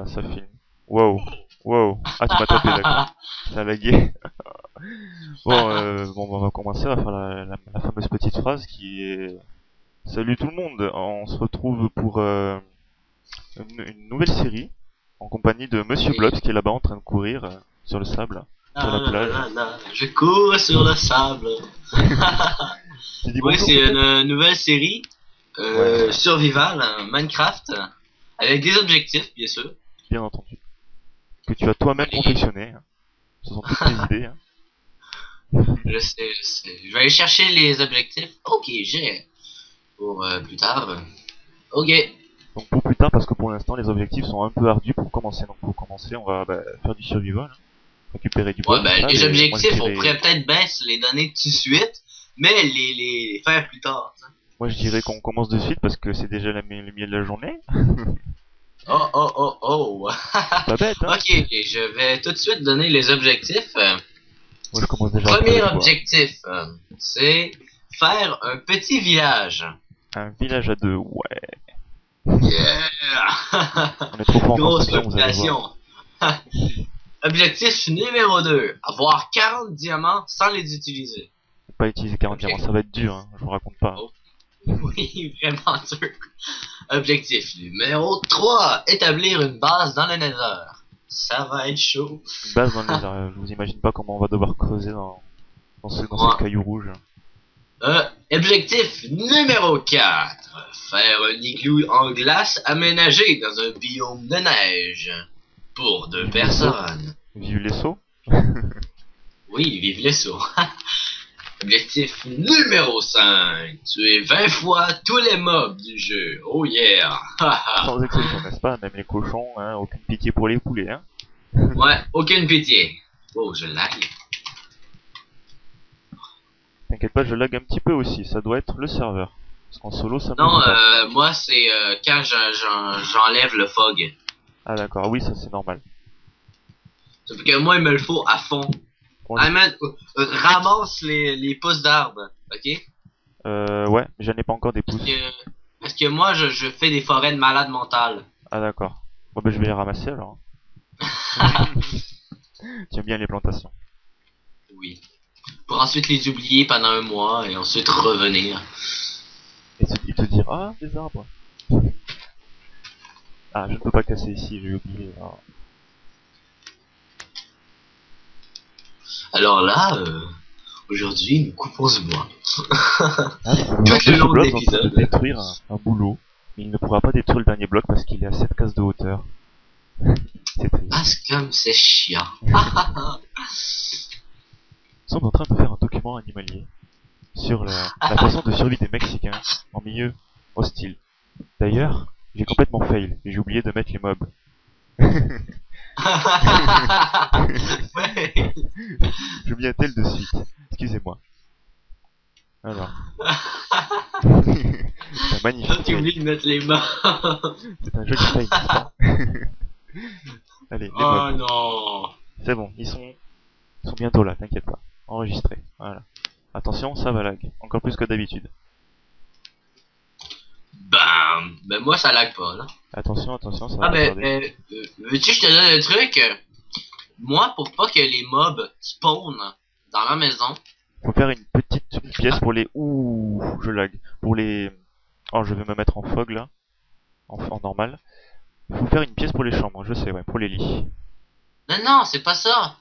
là, ça filme. Wow, wow. Ah, tu m'as tapé, d'accord. Ça a lagué. Bon, on va commencer à faire la fameuse petite phrase qui est... Salut tout le monde, on se retrouve pour une nouvelle série en compagnie de Monsieur Oui. Blobs qui est là-bas en train de courir sur le sable, sur la plage. Je cours sur le sable. Tu dis Oui, bonjour c'est peut-être? une nouvelle série Ouais, survival, Minecraft, avec des objectifs, bien sûr. bien entendu. Que tu as toi-même Oui, confectionné, hein. Ce sont toutes tes idées, hein. je sais, je sais. Je vais aller chercher les objectifs. Ok, j'ai. Pour plus tard. Ok. Donc pour plus tard, parce que pour l'instant les objectifs sont un peu ardus pour commencer. Donc pour commencer, on va faire du survival, hein. Récupérer du bois, Ouais, du ben, sable, les et moi je objectifs, on dirais, pourrait peut-être bien se les donner tout de suite, mais les faire plus tard. moi je dirais qu'on commence de suite parce que c'est déjà le milieu de la journée. Oh, oh, oh, oh. C'est pas bête, hein. Ok, je vais tout de suite donner les objectifs. Moi je commence déjà à repérer Premier du bois. objectif, c'est faire un petit village. Un village à deux, ouais. Yeah! On est trop fort en Grosse construction, vous allez voir. population. Objectif numéro 2, avoir 40 diamants sans les utiliser. Pas utiliser 40 Ok. diamants, ça va être dur, hein. Je vous raconte pas. Oh. Oui, vraiment dur. Objectif numéro 3, établir une base dans le Nether. Ça va être chaud. Une base dans le désert, je vous imagine pas comment on va devoir creuser dans Ouais. ces cailloux rouges. Objectif numéro 4. Faire un igloo en glace aménagé dans un biome de neige. Pour deux Vive les sauts. personnes. Vive les sauts. Oui, vive les sauts. Objectif numéro 5. Tuer 20 fois tous les mobs du jeu. Oh yeah. Sans exception, n'est-ce pas? Même les cochons, hein. Aucune pitié pour les poulets, hein. Ouais, aucune pitié. Oh, je lag. T'inquiète pas, je lag un petit peu aussi, ça doit être le serveur. Parce qu'en solo, ça me Non, fait pas. moi c'est quand j'enlève le fog. Ah d'accord, oui, ça c'est normal. Sauf que moi, il me le faut à fond. Bon, Ah man, ramasse les pousses d'arbres, ok? ouais, mais j'en ai pas encore des Parce pouces. que, parce que moi, je fais des forêts de malade mentale. Ah d'accord. Bon ben je vais les ramasser alors, hein. Tu aimes bien les plantations. Oui. Pour ensuite les oublier pendant un mois et ensuite revenir. Et te dire, ah, des arbres. Ah, je ne peux pas casser ici, j'ai oublié. Ah. Alors là, aujourd'hui, nous coupons ce bois. Ah, vous pouvez voir Tout le Monsieur long de Blobs en train de l'épisode. détruire un boulot. Mais il ne pourra pas détruire le dernier bloc parce qu'il est à 7 cases de hauteur. C'est triste. Parce comme c'est chiant. Nous sommes en train de faire un document animalier sur la façon de survie des Mexicains en milieu hostile. D'ailleurs, j'ai complètement fail et j'ai oublié de mettre les mobs. Ouais. Je m'y attelle de suite. Excusez-moi. Alors. C'est un magnifique Tu fail. oublies de mettre les mains. C'est un joli fail, n'est-ce pas? Allez, les Oh mobs. non. C'est bon, ils sont bientôt là, t'inquiète pas. Enregistrés. Voilà. Attention, ça va lag. Encore plus que d'habitude. Bam. Ben moi, ça lag pas, là. Attention, attention, ça va Ah pas ben, tarder. veux-tu que je te donne un truc? Moi, pour pas que les mobs spawnent dans ma maison, Faut faire une petite pièce pour les... Ouh, je lag. Pour les... Oh, je vais me mettre en fog là. En normal. Faut faire une pièce pour les chambres, je sais, ouais, pour les lits. non, non, c'est pas ça.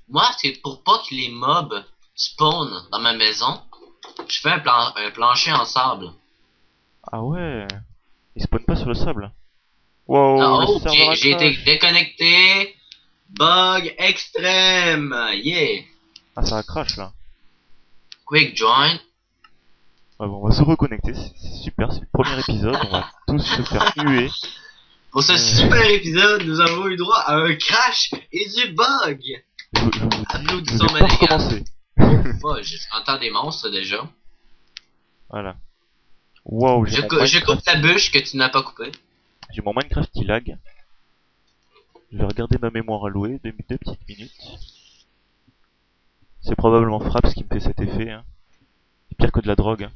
Moi, c'est pour pas que les mobs spawnent dans ma maison, je fais un plancher en sable. Ah ouais. Ils spawnent pas sur le sable. Wow, Ah, le oh, serveur a j'ai été crash. déconnecté. Bug extrême. Yeah. Ah, ça a crash là. Quick join. Ouais, bon, on va se reconnecter, c'est super, c'est le premier épisode, on va tous se faire huer. Pour ce super épisode, nous avons eu droit à un crash et du bug. Je vous dis, Applaudissons je vais pas Manigan. recommencer. Oh, j'entends des monstres déjà. Voilà. Wow, Je coupe la bûche que tu n'as pas coupée. J'ai mon Minecraft qui lag. Je vais regarder ma mémoire allouée, deux petites minutes. C'est probablement Fraps qui me fait cet effet, hein. C'est pire que de la drogue, hein.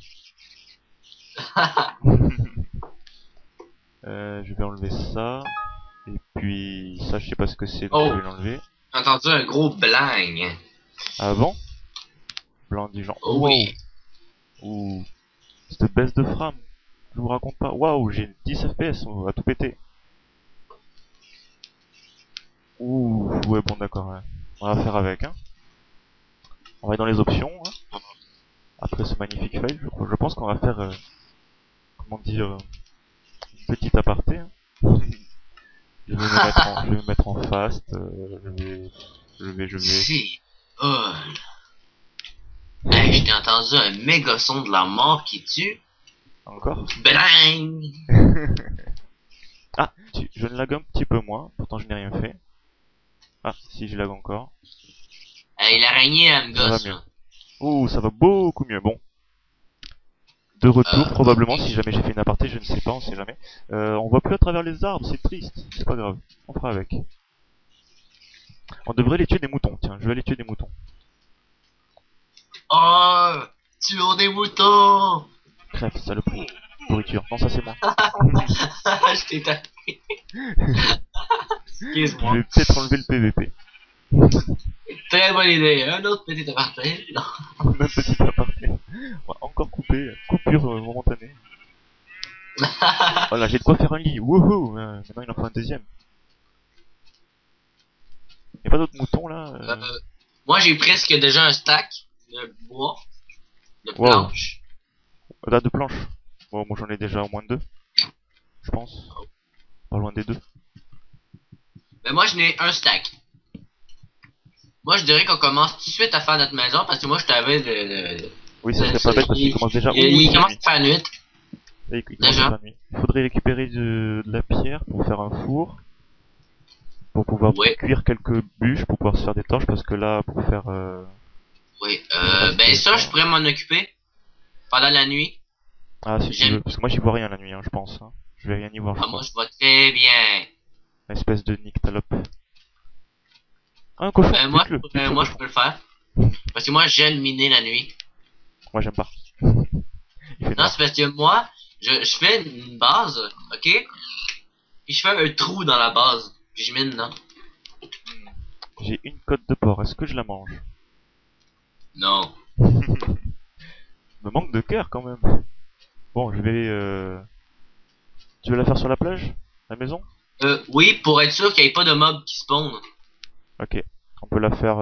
Je vais enlever ça. Et puis ça, je sais pas ce que c'est, donc je Oh, vais l'enlever. j'ai entendu un gros blang. Avant, blanc dit genre, Oh wow, oui. ouh, cette baisse de frame, je vous raconte pas. Waouh, j'ai 10 FPS, on va tout péter. Ouh, ouais, bon, d'accord, ouais. On va faire avec, hein. On va aller dans les options, hein. Après ce magnifique file, je pense qu'on va faire, comment dire, une petite aparté, hein. Je vais me mettre en fast, je vais. Si. Oh. Hey, je t'ai entendu un méga son de la mort qui tue. Encore? Bang! Ah, je ne lag un petit peu moins, pourtant je n'ai rien fait. Ah, si je lag encore. Hey, l'araignée, elle me Ça va gosse, mieux. là. Ouh, ça va beaucoup mieux. Bon, de retour probablement, Ok. si jamais j'ai fait une aparté, je ne sais pas, on sait jamais. On voit plus à travers les arbres, c'est triste, c'est pas grave, on fera avec. On devrait aller tuer des moutons, tiens, je vais aller tuer des moutons. Oh! Tuons des moutons! Crève, saloperie. Pourriture. Non, ça c'est moi. Je t'ai tapé. Je Excuse-moi. vais peut-être enlever le PVP. Très bonne idée. Un autre petit aparté. Non. Même petit aparté. On va encore couper, coupure momentanée. Voilà, j'ai de quoi faire un lit, wouhou, maintenant il en faut un deuxième. Y'a pas d'autres moutons là Moi, j'ai presque déjà un stack de bois, de Wow. planches. Là, de planches. Bon, moi j'en ai déjà au moins deux, je pense. Pas loin des deux. Mais moi, je n'ai un stack. Moi, je dirais qu'on commence tout de suite à faire notre maison parce que moi, je t'avais Oui, ça serait pas bête parce qu'il commence déjà. Ouh, il c'est la commence nuit. à faire nuit. Il commence à Déjà. faire nuit. Il faudrait récupérer de la pierre pour faire un four. Pour pouvoir Oui, cuire quelques bûches pour pouvoir se faire des torches parce que là, pour faire. oui. reste Ben ça, je ça. pourrais m'en occuper pendant la nuit. Ah, si tu J'aime. veux. Parce que moi j'y vois rien la nuit, hein, je pense. Hein. Je vais rien y voir, je Ah, moi, crois. je vois très bien. Espèce de nyctalope. Ah, un cochon, bute-le, bute ce Moi, je cochon. peux le faire. Parce que moi, j'aime miner la nuit. Moi j'aime pas. Il fait Non, noir. c'est parce que moi, je fais une base, ok? Puis je fais un trou dans la base. Puis je mine, non? J'ai une côte de porc, est-ce que je la mange? Non. Me manque de cœur quand même. Bon, je vais. Tu veux la faire sur la plage? La maison? Oui, pour être sûr qu'il n'y ait pas de mobs qui spawn. Ok. On peut la faire.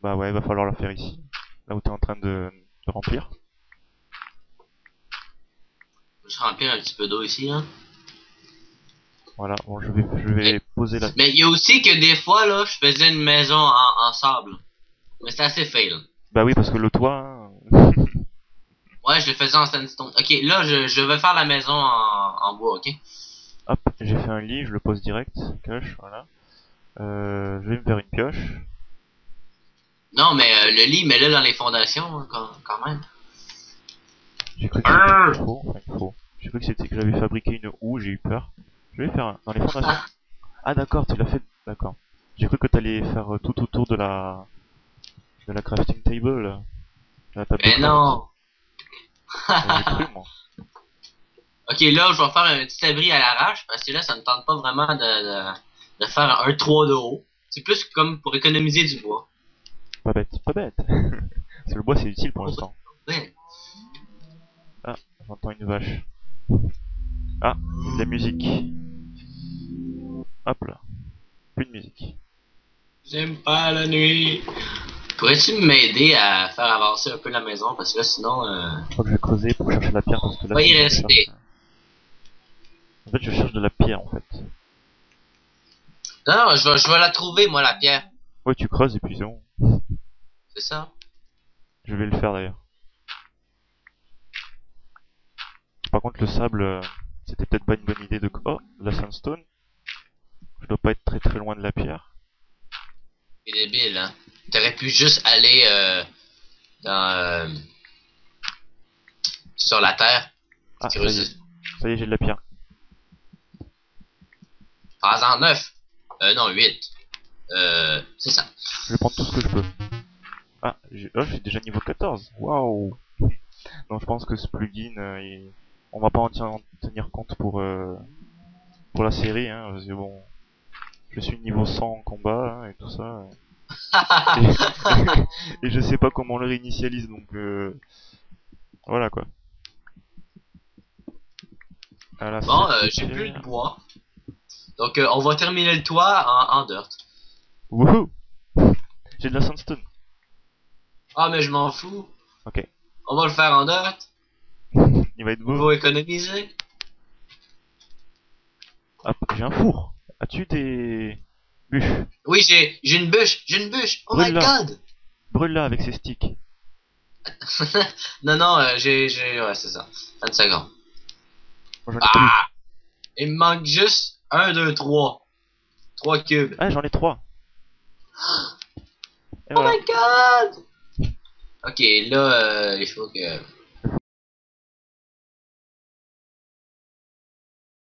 Bah ouais, va falloir la faire ici. Là où t'es en train de remplir. Je remplir un petit peu d'eau ici, hein. Voilà, bon, je vais poser la. Mais il y a aussi que des fois, là, je faisais une maison en sable. Mais c'est assez fail. Bah oui, parce que le toit. Hein, Ouais, je le faisais en sandstone. Ok, là, je vais faire la maison en bois, ok? hop, j'ai fait un lit, je le pose direct. Cache, voilà. Je vais me faire une pioche. Non, mais le lit, mets-le dans les fondations, hein, quand même. J'ai cru que c'était faux. Enfin, faux. J'ai cru que c'était que j'avais fabriqué une houe, j'ai eu peur. Je vais faire dans les fondations. Ah d'accord, tu l'as fait. D'accord. J'ai cru que t'allais faire tout autour de la crafting table, de la table de Mais craft. non! J'ai cru moi. Ok, là, je vais faire un petit abri à l'arrache, parce que là, ça me tente pas vraiment de faire un 3 de haut. C'est plus comme pour économiser du bois. Pas bête, pas bête. Parce que le bois c'est utile pour l'instant. Ouais. Ah, j'entends une vache. Ah, de la musique. Hop là. Plus de musique. J'aime pas la nuit. Pourrais-tu m'aider à faire avancer un peu la maison, parce que là, sinon, Je crois que je vais creuser pour chercher la pierre parce que là va y sinon, rester. En fait je cherche de la pierre en fait. Non, je vais la trouver, moi, la pierre. Ouais, tu creuses et puis c'est bon. C'est ça? Je vais le faire d'ailleurs. Par contre le sable, c'était peut-être pas une bonne idée de... Oh, la sandstone. Je dois pas être très très loin de la pierre. C'est débile, hein. T'aurais pu juste aller dans sur la terre. Ah, ça y est. Ça y est, j'ai de la pierre. Prends-en 9. Non, 8. C'est ça. Je vais prendre tout ce que je peux. Ah, j'ai déjà niveau 14. Waouh. Non, je pense que ce plugin, On va pas en tenir compte pour la série, hein, parce que bon, je suis niveau 100 en combat hein, et tout ça. Et je sais pas comment on le réinitialise, donc voilà quoi. Voilà, Bon, c'est j'ai plus fait. de bois. Donc, on va terminer le toit en dirt. Wouhou! J'ai de la sandstone. Ah, mais je m'en fous. Ok. On va le faire en dirt. Il va être beau. Niveau économiser. Hop, j'ai un four. As-tu des bûches? Oui, j'ai une bûche. J'ai une bûche. Oh my Brûle-la. god. Brûle-la avec ces sticks. Non, non, ouais, c'est ça. 20 secondes. Moi j'en ai plus. Ah! Il me manque juste 1, 2, 3. 3 cubes. Ah, j'en ai 3. Et Oh voilà. my god! Ok, là, il faut que...